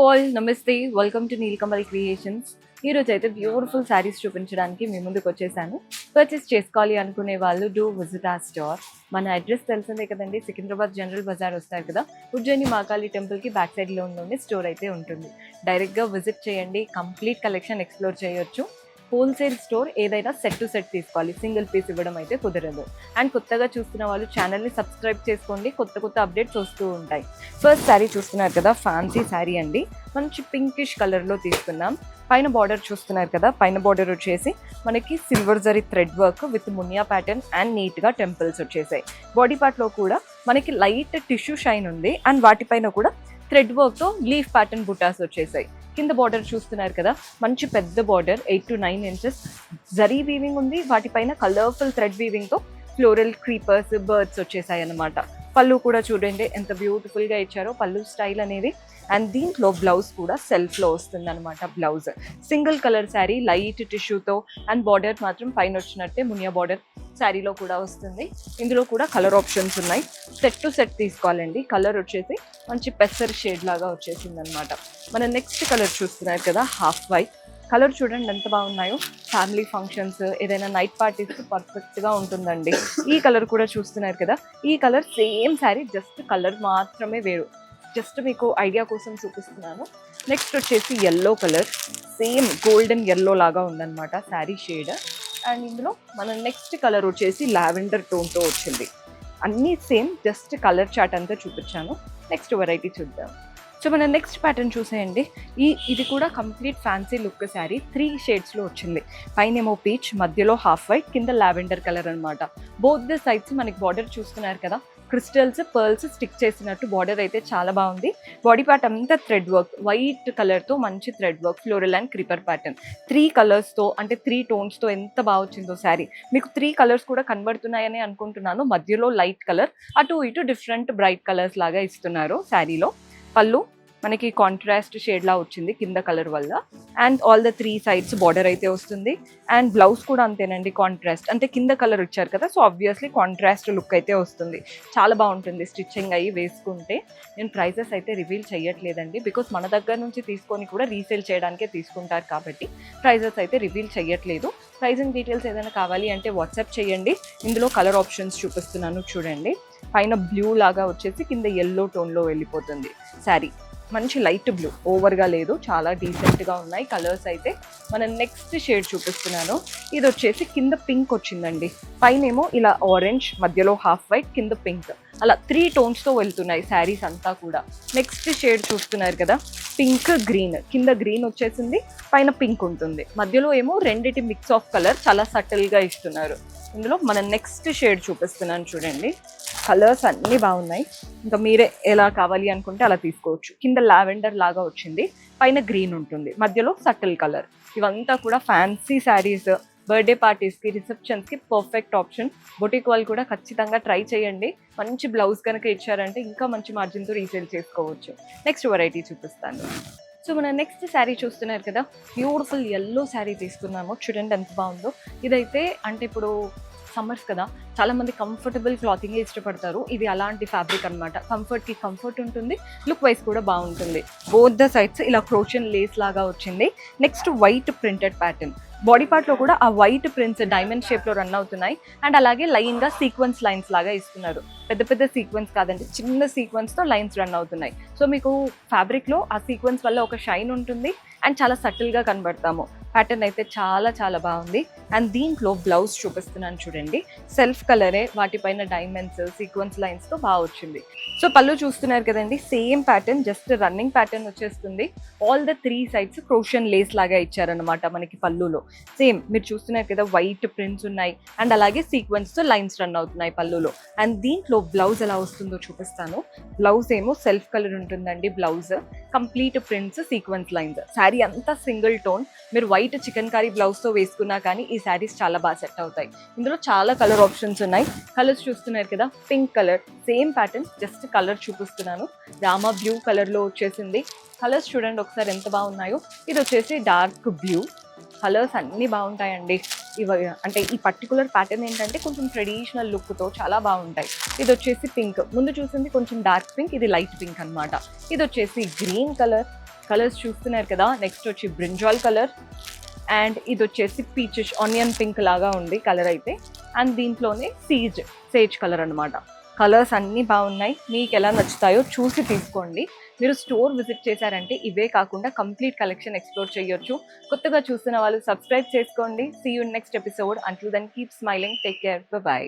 All నమస్తే, welcome to Neelakamal creations. ఈరోజు అయితే బ్యూటిఫుల్ శారీస్ చూపించడానికి మీ ముందుకు వచ్చేసాను. పర్చేస్ చేసుకోవాలి అనుకునే వాళ్ళు డూ విజిట్ ఆ స్టోర్. మన అడ్రస్ తెలిసిందే కదండి, సికింద్రాబాద్ జనరల్ బజార్ వస్తారు కదా, ఉజ్జయిని మహాకాళి టెంపుల్కి బ్యాక్ సైడ్లో ఉండే స్టోర్ అయితే ఉంటుంది. డైరెక్ట్గా విజిట్ చేయండి, కంప్లీట్ కలెక్షన్ ఎక్స్ప్లోర్ చేయొచ్చు. హోల్సేల్ స్టోర్, ఏదైనా సెట్ టు సెట్ తీసుకోవాలి, సింగిల్ పీస్ ఇవ్వడం అయితే కుదరదు. అండ్ కొత్తగా చూస్తున్న వాళ్ళు ఛానల్ని సబ్స్క్రైబ్ చేసుకోండి, కొత్త అప్డేట్స్ వస్తూ ఉంటాయి. ఫస్ట్ శారీ చూస్తున్నారు కదా, ఫ్యాన్సీ శారీ అండి. మంచి పింకిష్ కలర్లో తీసుకున్నాం. పైన బార్డర్ చూస్తున్నారు కదా, పైన బార్డర్ వచ్చేసి మనకి silver zari thread work with Muniya pattern and నీట్గా టెంపుల్స్ వచ్చేసాయి. బాడీ పార్ట్లో కూడా మనకి లైట్ టిష్యూ షైన్ ఉంది అండ్ వాటిపైన కూడా థ్రెడ్ వర్క్తో లీఫ్ ప్యాటర్న్ బుటాస్ వచ్చేసాయి. కింద బార్డర్ చూస్తున్నారు కదా, మంచి పెద్ద border 8 to 9 inches zari weaving ఉంది. వాటిపైన కలర్ఫుల్ థ్రెడ్ వీవింగ్తో ఫ్లోరల్ క్రీపర్స్, బర్డ్స్ వచ్చేసాయి అన్నమాట. పళ్ళు కూడా చూడండి ఎంత బ్యూటిఫుల్గా ఇచ్చారో పళ్ళు స్టైల్ అనేది. అండ్ దీంట్లో బ్లౌజ్ కూడా సెల్ఫ్లో వస్తుంది అనమాట. Blouse single colour sari, light టిష్యూతో అండ్ బార్డర్ మాత్రం పైన వచ్చినట్టే మునియా బార్డర్ శారీలో కూడా వస్తుంది. ఇందులో కూడా కలర్ ఆప్షన్స్ ఉన్నాయి. సెట్ టు సెట్ తీసుకోవాలండి. కలర్ వచ్చేసి మంచి పెసర్ షేడ్ లాగా వచ్చేసింది అనమాట. మన నెక్స్ట్ కలర్ చూస్తున్నారు కదా, హాఫ్ వైట్ కలర్. చూడండి ఎంత బాగున్నాయో. ఫ్యామిలీ ఫంక్షన్స్, ఏదైనా నైట్ పార్టీస్కి పర్ఫెక్ట్గా ఉంటుందండి. ఈ కలర్ కూడా చూస్తున్నారు కదా, ఈ colour same sari, just colour మాత్రమే వేరు. జస్ట్ మీకు ఐడియా కోసం చూపిస్తున్నాను. నెక్స్ట్ వచ్చేసి yellow colour, same golden yellow లాగా ఉందన్నమాట శారీ షేడ్. అండ్ ఇందులో మన నెక్స్ట్ కలర్ వచ్చేసి లావెండర్ టోన్తో వచ్చింది. అన్నీ సేమ్, జస్ట్ కలర్ చార్ట్ అంతా చూపించాను. నెక్స్ట్ వెరైటీ చూద్దాం. సో మన నెక్స్ట్ ప్యాటర్న్ చూసేయండి. ఇది కూడా కంప్లీట్ ఫ్యాన్సీ లుక్ శారీ. 3 షేడ్స్లో వచ్చింది. పైన ఏమో పీచ్, మధ్యలో హాఫ్ వైట్, కింద లావెండర్ కలర్ అనమాట. బోత్ ద సైడ్స్ మనకి బార్డర్ చూస్తున్నారు కదా, క్రిస్టల్స్, పర్ల్స్ స్టిక్ చేసినట్టు బార్డర్ అయితే చాలా బాగుంది. బాడీ పార్ట్ అంతా థ్రెడ్ వర్క్, వైట్ కలర్తో మంచి thread work, floral and creeper pattern. 3 కలర్స్తో అంటే 3 టోన్స్తో ఎంత బాగా వచ్చిందో శారీ. మీకు 3 కలర్స్ కూడా కనబడుతున్నాయని అనుకుంటున్నాను. మధ్యలో లైట్ కలర్, అటు ఇటు డిఫరెంట్ బ్రైట్ కలర్స్ లాగా ఇస్తున్నారు శారీలో. పళ్ళు మనకి కాంట్రాస్ట్ షేడ్లా వచ్చింది కింద కలర్ వల్ల. And all the 3 sides border అయితే వస్తుంది. అండ్ బ్లౌజ్ కూడా అంతేనండి, కాంట్రాస్ట్. అంటే కింద కలర్ ఇచ్చారు కదా, సో ఆబ్వియస్లీ కాంట్రాస్ట్ లుక్ అయితే వస్తుంది. చాలా బాగుంటుంది స్టిచ్చింగ్ అయ్యి వేసుకుంటే. నేను ప్రైజెస్ అయితే రివీల్ చేయట్లేదండి, బికాస్ మన దగ్గర నుంచి తీసుకొని కూడా రీసేల్ చేయడానికే తీసుకుంటారు కాబట్టి ప్రైజెస్ అయితే రివీల్ చేయట్లేదు. ప్రైజింగ్ డీటెయిల్స్ ఏదైనా కావాలి అంటే వాట్సాప్ చేయండి. ఇందులో కలర్ ఆప్షన్స్ చూపిస్తున్నాను చూడండి. పైన బ్లూ లాగా వచ్చేసి కింద ఎల్లో టోన్లో వెళ్ళిపోతుంది శారీ. మంచి లైట్ బ్లూ, ఓవర్గా లేదు, చాలా డీసెంట్గా ఉన్నాయి కలర్స్ అయితే. మనం నెక్స్ట్ షేడ్ చూపిస్తున్నాను. ఇది వచ్చేసి కింద పింక్ వచ్చిందండి. పైన ఏమో ఇలా ఆరెంజ్, మధ్యలో హాఫ్ వైట్, కింద పింక్, అలా 3 టోన్స్తో వెళ్తున్నాయి శారీస్ అంతా కూడా. నెక్స్ట్ షేడ్ చూస్తున్నారు కదా, పింక్ గ్రీన్. కింద గ్రీన్ వచ్చేసింది, పైన పింక్ ఉంటుంది, మధ్యలో ఏమో రెండిటి మిక్స్ ఆఫ్ కలర్ చాలా సటిల్గా ఇస్తున్నారు. ఇందులో మన నెక్స్ట్ షేడ్ చూపిస్తున్నాను చూడండి. కలర్స్ అన్నీ బాగున్నాయి. ఇంకా మీరే ఎలా కావాలి అనుకుంటే అలా తీసుకోవచ్చు. కింద లావెండర్ లాగా వచ్చింది, పైన గ్రీన్ ఉంటుంది, మధ్యలో సటిల్ కలర్. ఇవంతా కూడా ఫ్యాన్సీ శారీస్, బర్త్డే పార్టీస్కి, రిసెప్షన్స్కి పర్ఫెక్ట్ ఆప్షన్. బొటిక్ వాళ్ళు కూడా ఖచ్చితంగా ట్రై చేయండి. మంచి బ్లౌజ్ కనుక ఇచ్చారంటే ఇంకా మంచి మార్జిన్తో రీసేల్ చేసుకోవచ్చు. నెక్స్ట్ వెరైటీ చూపిస్తాను. సో మన నెక్స్ట్ శారీ చూస్తున్నారు కదా, బ్యూటిఫుల్ ఎల్లో శారీ తీసుకున్నాము. చూడండి ఎంత బాగుందో. ఇదైతే అంటే ఇప్పుడు సమ్మర్స్ కదా, చాలామంది కంఫర్టబుల్ క్లాతింగే ఇష్టపడతారు. ఇది అలాంటి ఫ్యాబ్రిక్ అనమాట. కంఫర్ట్కి కంఫర్ట్ ఉంటుంది, లుక్ వైజ్ కూడా బాగుంటుంది. బోత్ ద సైడ్స్ ఇలా క్రోషియన్ లేస్ లాగా వచ్చింది. Next white printed pattern. Body పార్ట్లో కూడా ఆ వైట్ ప్రింట్స్ డైమండ్ షేప్లో రన్ అవుతున్నాయి. అండ్ అలాగే లైన్గా సీక్వెన్స్ లైన్స్ లాగా ఇస్తున్నారు. పెద్ద పెద్ద సీక్వెన్స్ కాదండి, చిన్న సీక్వెన్స్తో లైన్స్ రన్ అవుతున్నాయి. సో మీకు ఫ్యాబ్రిక్లో ఆ సీక్వెన్స్ వల్ల ఒక షైన్ ఉంటుంది అండ్ చాలా సటిల్గా కనబడతాము. ప్యాటర్న్ అయితే చాలా చాలా బాగుంది. అండ్ దీంట్లో బ్లౌజ్ చూపిస్తున్నాను చూడండి. సెల్ఫ్ కలరే, వాటిపైన డైమండ్స్, సీక్వెన్స్ లైన్స్తో బాగా వచ్చింది. సో పళ్ళు చూస్తున్నారు కదండి, same pattern, just running pattern వచ్చేస్తుంది. ఆల్ ద 3 సైడ్స్ క్రోషియన్ లేస్ లాగా ఇచ్చారనమాట మనకి పళ్ళులో. సేమ్ మీరు చూస్తున్నారు కదా, వైట్ ప్రింట్స్ ఉన్నాయి అండ్ అలాగే సీక్వెన్స్తో లైన్స్ రన్ అవుతున్నాయి పళ్ళులో. అండ్ దీంట్లో బ్లౌజ్ ఎలా వస్తుందో చూపిస్తాను. బ్లౌజ్ ఏమో సెల్ఫ్ కలర్ ఉంటుందండి. Blouse complete prints, sequence lines. Sari అంతా సింగిల్ టోన్. మీరు వైట్ చికెన్ కర్రీ బ్లౌజ్తో వేసుకున్నా కానీ ఈ శారీస్ చాలా బాగా సెట్ అవుతాయి. ఇందులో చాలా కలర్ ఆప్షన్స్ ఉన్నాయి. కలర్స్ చూస్తున్నారు కదా, pink colour, same pattern, just colour చూపిస్తున్నాను. రామా బ్లూ కలర్లో వచ్చేసింది. కలర్స్ చూడండి ఒకసారి ఎంత బాగున్నాయో. ఇది వచ్చేసి డార్క్ బ్లూ. కలర్స్ అన్నీ బాగుంటాయండి. అంటే ఈ పర్టికులర్ ప్యాటర్న్ ఏంటంటే కొంచెం ట్రెడిషనల్ లుక్తో చాలా బాగుంటాయి. ఇది వచ్చేసి పింక్, ముందు చూసింది కొంచెం డార్క్ పింక్, ఇది లైట్ పింక్ అనమాట. ఇది వచ్చేసి గ్రీన్ కలర్, కలర్స్ చూస్తున్నారు కదా. నెక్స్ట్ వచ్చి బ్రింజాల్ కలర్, అండ్ ఇది వచ్చేసి పీచిష్ ఆనియన్ పింక్ లాగా ఉంది కలర్ అయితే. అండ్ దీంట్లోనే సేజ్ కలర్ అనమాట. కలర్స్ అన్నీ బాగున్నాయి, మీకు ఎలా నచ్చుతాయో చూసి తీసుకోండి. మీరు స్టోర్ విజిట్ చేశారంటే ఇవే కాకుండా కంప్లీట్ కలెక్షన్ ఎక్స్ప్లోర్ చేయొచ్చు. కొత్తగా చూస్తున్న వాళ్ళు సబ్స్క్రైబ్ చేసుకోండి. See you next episode. Until then keep smiling, take care, by.